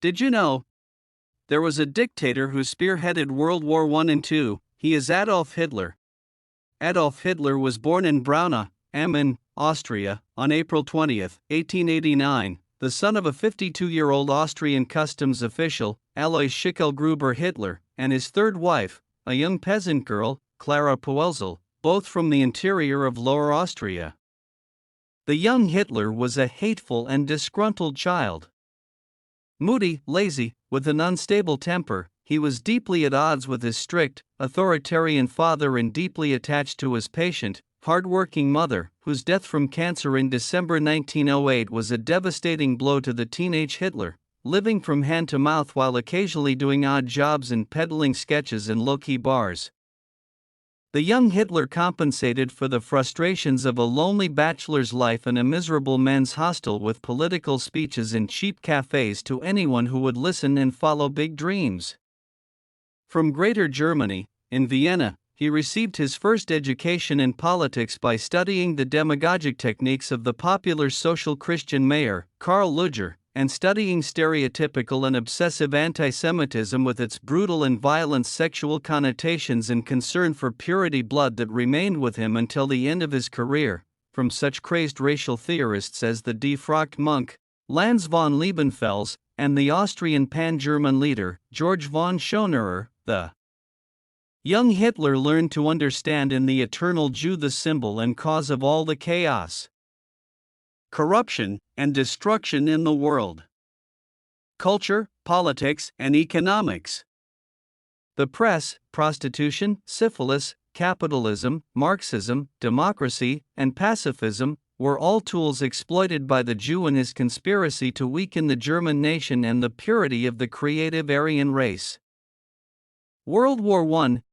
Did you know? There was a dictator who spearheaded World War I and II. He is Adolf Hitler. Adolf Hitler was born in Braunau, Ammon, Austria, on April 20, 1889, the son of a 52-year-old Austrian customs official, Alois Schicklgruber Hitler, and his third wife, a young peasant girl, Clara Poelzel, both from the interior of Lower Austria. The young Hitler was a hateful and disgruntled child. Moody, lazy, with an unstable temper, he was deeply at odds with his strict, authoritarian father and deeply attached to his patient, hard-working mother, whose death from cancer in December 1908 was a devastating blow to the teenage Hitler, living from hand to mouth while occasionally doing odd jobs and peddling sketches in low-key bars. The young Hitler compensated for the frustrations of a lonely bachelor's life and a miserable men's hostel with political speeches in cheap cafes to anyone who would listen and follow big dreams. From Greater Germany, in Vienna, he received his first education in politics by studying the demagogic techniques of the popular social Christian mayor, Karl Lueger, and studying stereotypical and obsessive anti-Semitism with its brutal and violent sexual connotations and concern for purity blood that remained with him until the end of his career, from such crazed racial theorists as the defrocked monk, Lanz von Liebenfels, and the Austrian pan-German leader, George von Schonerer. The young Hitler learned to understand in the eternal Jew the symbol and cause of all the chaos, corruption, and destruction in the world. Culture, politics, and economics. The press, prostitution, syphilis, capitalism, Marxism, democracy, and pacifism were all tools exploited by the Jew in his conspiracy to weaken the German nation and the purity of the creative Aryan race. World War I.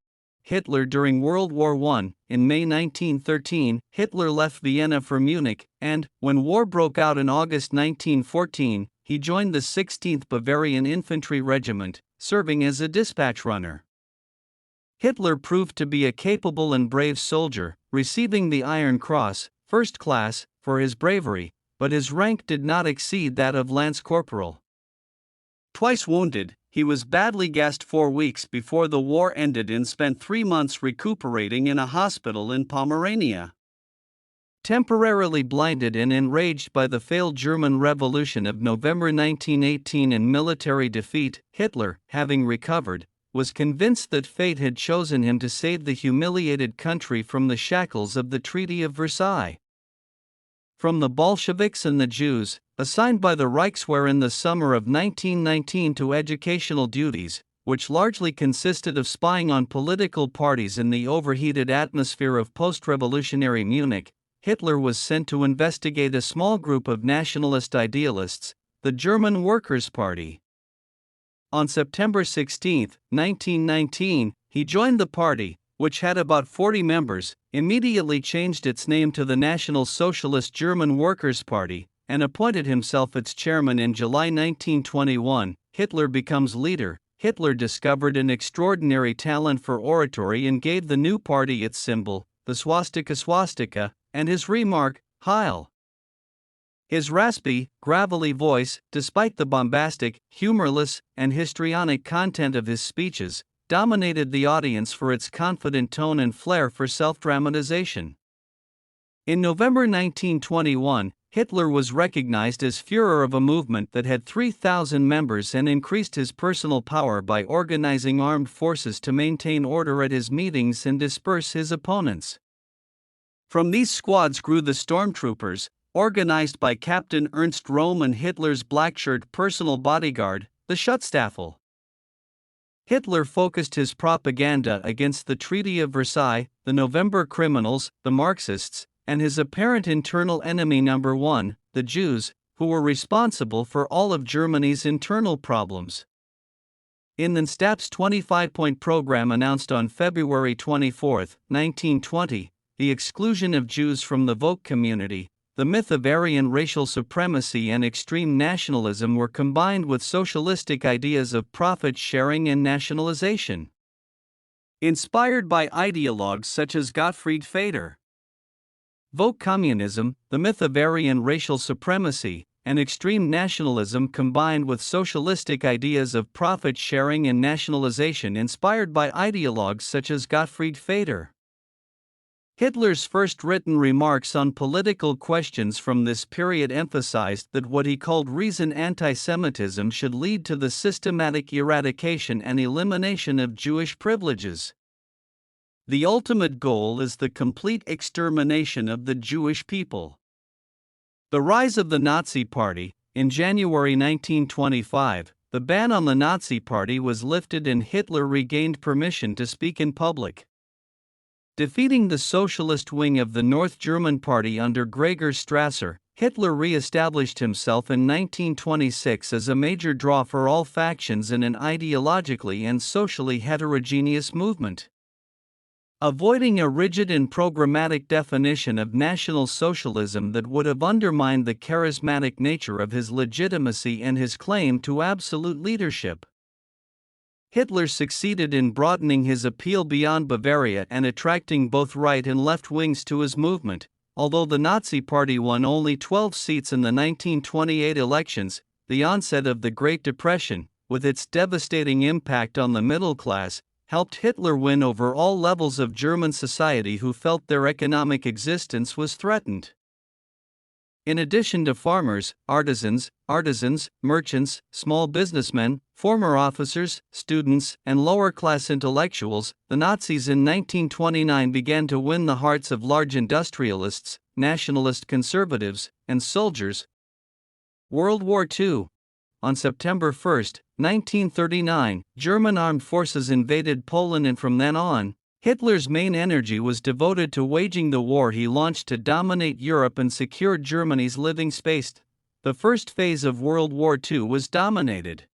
Hitler during World War I, in May 1913, Hitler left Vienna for Munich, and, when war broke out in August 1914, he joined the 16th Bavarian Infantry Regiment, serving as a dispatch runner. Hitler proved to be a capable and brave soldier, receiving the Iron Cross, First Class, for his bravery, but his rank did not exceed that of Lance Corporal. Twice wounded, he was badly gassed 4 weeks before the war ended and spent 3 months recuperating in a hospital in Pomerania. Temporarily blinded and enraged by the failed German Revolution of November 1918 and military defeat, Hitler, having recovered, was convinced that fate had chosen him to save the humiliated country from the shackles of the Treaty of Versailles. From the Bolsheviks and the Jews, assigned by the Reichswehr in the summer of 1919 to educational duties, which largely consisted of spying on political parties in the overheated atmosphere of post-revolutionary Munich, Hitler was sent to investigate a small group of nationalist idealists, the German Workers' Party. On September 16, 1919, he joined the party, which had about 40 members, immediately changed its name to the National Socialist German Workers' Party, and appointed himself its chairman in July 1921. Hitler becomes leader. Hitler discovered an extraordinary talent for oratory and gave the new party its symbol, the swastika, and his remark, Heil. His raspy, gravelly voice, despite the bombastic, humorless, and histrionic content of his speeches, dominated the audience for its confident tone and flair for self-dramatization. In November 1921, Hitler was recognized as Führer of a movement that had 3,000 members and increased his personal power by organizing armed forces to maintain order at his meetings and disperse his opponents. From these squads grew the stormtroopers, organized by Captain Ernst Röhm and Hitler's blackshirt personal bodyguard, the Schutzstaffel. Hitler focused his propaganda against the Treaty of Versailles, the November criminals, the Marxists, and his apparent internal enemy number one, the Jews, who were responsible for all of Germany's internal problems. In the Stap's 25-point program announced on February 24, 1920, the exclusion of Jews from the Volk community, the myth of Aryan racial supremacy and extreme nationalism were combined with socialistic ideas of profit-sharing and nationalization. Inspired by ideologues such as Gottfried Feder, Volk communism, the myth of Aryan racial supremacy, and extreme nationalism combined with socialistic ideas of profit sharing and nationalization inspired by ideologues such as Gottfried Feder. Hitler's first written remarks on political questions from this period emphasized that what he called reason anti-Semitism should lead to the systematic eradication and elimination of Jewish privileges. The ultimate goal is the complete extermination of the Jewish people. The rise of the Nazi Party. In January 1925, the ban on the Nazi Party was lifted and Hitler regained permission to speak in public. Defeating the socialist wing of the North German Party under Gregor Strasser, Hitler re-established himself in 1926 as a major draw for all factions in an ideologically and socially heterogeneous movement. Avoiding a rigid and programmatic definition of National Socialism that would have undermined the charismatic nature of his legitimacy and his claim to absolute leadership. Hitler succeeded in broadening his appeal beyond Bavaria and attracting both right and left wings to his movement. Although the Nazi Party won only 12 seats in the 1928 elections, the onset of the Great Depression, with its devastating impact on the middle class, helped Hitler win over all levels of German society who felt their economic existence was threatened. In addition to farmers, artisans, merchants, small businessmen, former officers, students, and lower-class intellectuals, the Nazis in 1929 began to win the hearts of large industrialists, nationalist conservatives, and soldiers. World War II. On September 1, 1939, German armed forces invaded Poland, and from then on, Hitler's main energy was devoted to waging the war he launched to dominate Europe and secure Germany's living space. The first phase of World War II was dominated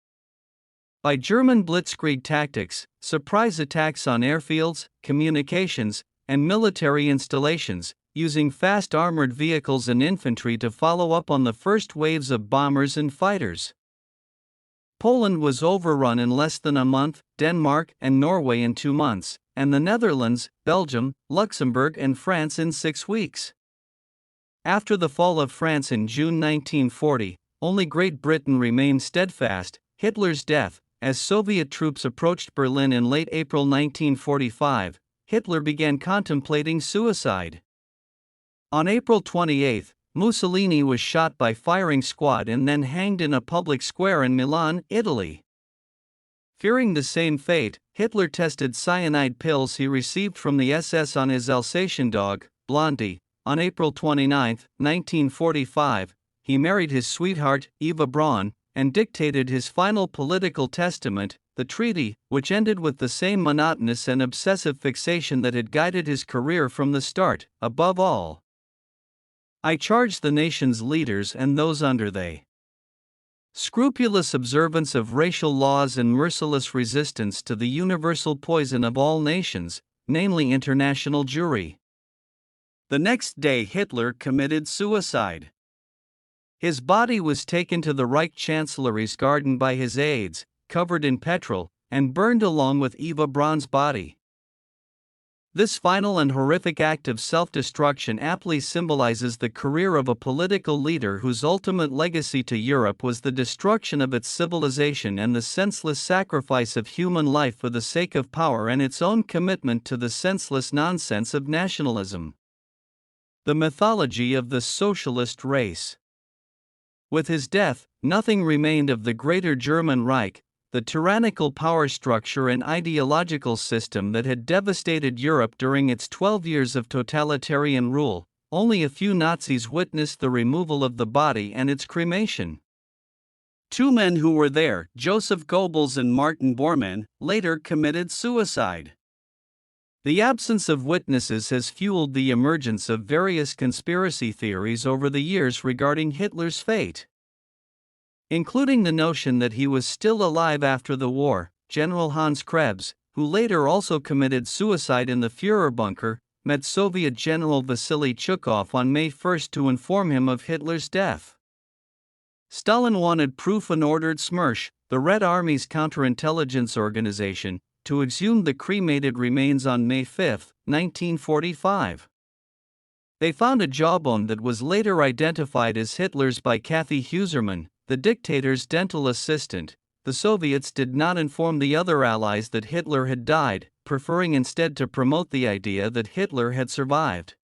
by German blitzkrieg tactics, surprise attacks on airfields, communications, and military installations, using fast armored vehicles and infantry to follow up on the first waves of bombers and fighters. Poland was overrun in less than a month, Denmark and Norway in 2 months, and the Netherlands, Belgium, Luxembourg and France in 6 weeks. After the fall of France in June 1940, only Great Britain remained steadfast. Hitler's death. As Soviet troops approached Berlin in late April 1945, Hitler began contemplating suicide. On April 28, Mussolini was shot by firing squad and then hanged in a public square in Milan, Italy. Fearing the same fate, Hitler tested cyanide pills he received from the SS on his Alsatian dog, Blondie. On April 29, 1945, he married his sweetheart, Eva Braun, and dictated his final political testament, the treaty, which ended with the same monotonous and obsessive fixation that had guided his career from the start. Above all, I charge the nation's leaders and those under they. Scrupulous observance of racial laws and merciless resistance to the universal poison of all nations, namely international Jewry. The next day Hitler committed suicide. His body was taken to the Reich Chancellery's garden by his aides, covered in petrol, and burned along with Eva Braun's body. This final and horrific act of self-destruction aptly symbolizes the career of a political leader whose ultimate legacy to Europe was the destruction of its civilization and the senseless sacrifice of human life for the sake of power and its own commitment to the senseless nonsense of nationalism. The mythology of the socialist race. With his death, nothing remained of the Greater German Reich, the tyrannical power structure and ideological system that had devastated Europe during its 12 years of totalitarian rule. Only a few Nazis witnessed the removal of the body and its cremation. 2 men who were there, Joseph Goebbels and Martin Bormann, later committed suicide. The absence of witnesses has fueled the emergence of various conspiracy theories over the years regarding Hitler's fate, including the notion that he was still alive after the war. General Hans Krebs, who later also committed suicide in the Führer bunker, met Soviet General Vasily Chukov on May 1 to inform him of Hitler's death. Stalin wanted proof and ordered Smersh, the Red Army's counterintelligence organization, to exhume the cremated remains on May 5, 1945. They found a jawbone that was later identified as Hitler's by Kathy Huserman, the dictator's dental assistant. The Soviets did not inform the other allies that Hitler had died, preferring instead to promote the idea that Hitler had survived.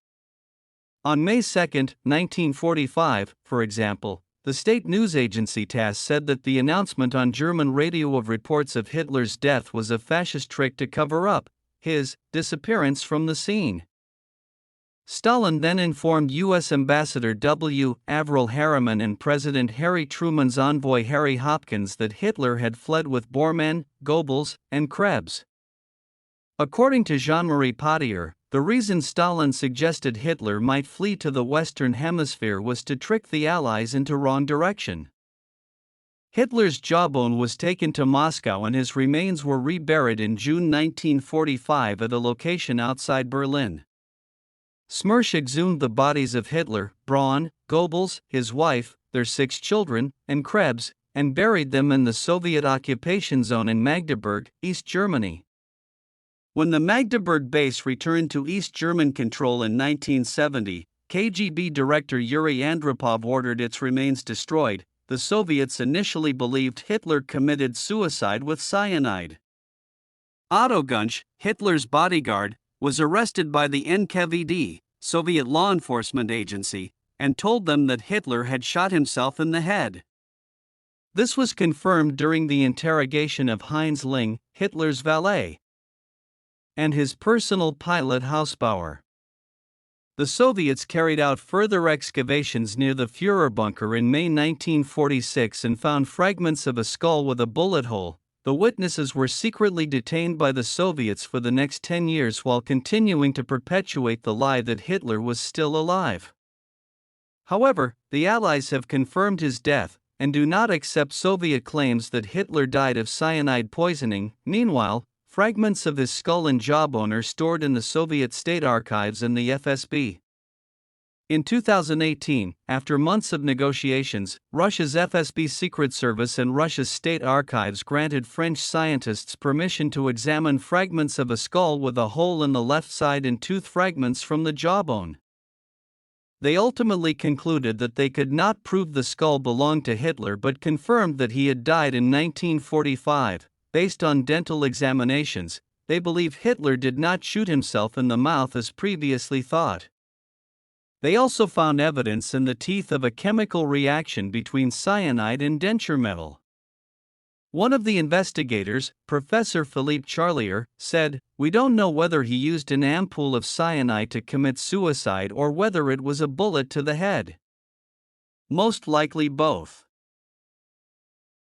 On May 2, 1945, for example, the state news agency TASS said that the announcement on German radio of reports of Hitler's death was a fascist trick to cover up his disappearance from the scene. Stalin then informed U.S. Ambassador W. Averell Harriman and President Harry Truman's envoy Harry Hopkins that Hitler had fled with Bormann, Goebbels, and Krebs. According to Jean-Marie Potier, the reason Stalin suggested Hitler might flee to the Western Hemisphere was to trick the Allies into wrong direction. Hitler's jawbone was taken to Moscow and his remains were reburied in June 1945 at a location outside Berlin. Smersh exhumed the bodies of Hitler, Braun, Goebbels, his wife, their 6 children, and Krebs, and buried them in the Soviet occupation zone in Magdeburg, East Germany. When the Magdeburg base returned to East German control in 1970, KGB Director Yuri Andropov ordered its remains destroyed. The Soviets initially believed Hitler committed suicide with cyanide. Otto Gunsch, Hitler's bodyguard, was arrested by the NKVD, Soviet law enforcement agency, and told them that Hitler had shot himself in the head. This was confirmed during the interrogation of Heinz Ling, Hitler's valet, and his personal pilot Hausbauer. The Soviets carried out further excavations near the Führer bunker in May 1946 and found fragments of a skull with a bullet hole. The witnesses were secretly detained by the Soviets for the next 10 years while continuing to perpetuate the lie that Hitler was still alive. However, the Allies have confirmed his death and do not accept Soviet claims that Hitler died of cyanide poisoning. Meanwhile, fragments of his skull and jawbone are stored in the Soviet state archives and the FSB. In 2018, after months of negotiations, Russia's FSB Secret Service and Russia's state archives granted French scientists permission to examine fragments of a skull with a hole in the left side and tooth fragments from the jawbone. They ultimately concluded that they could not prove the skull belonged to Hitler but confirmed that he had died in 1945. Based on dental examinations, they believe Hitler did not shoot himself in the mouth as previously thought. They also found evidence in the teeth of a chemical reaction between cyanide and denture metal. One of the investigators, Professor Philippe Charlier, said, "We don't know whether he used an ampoule of cyanide to commit suicide or whether it was a bullet to the head. Most likely both."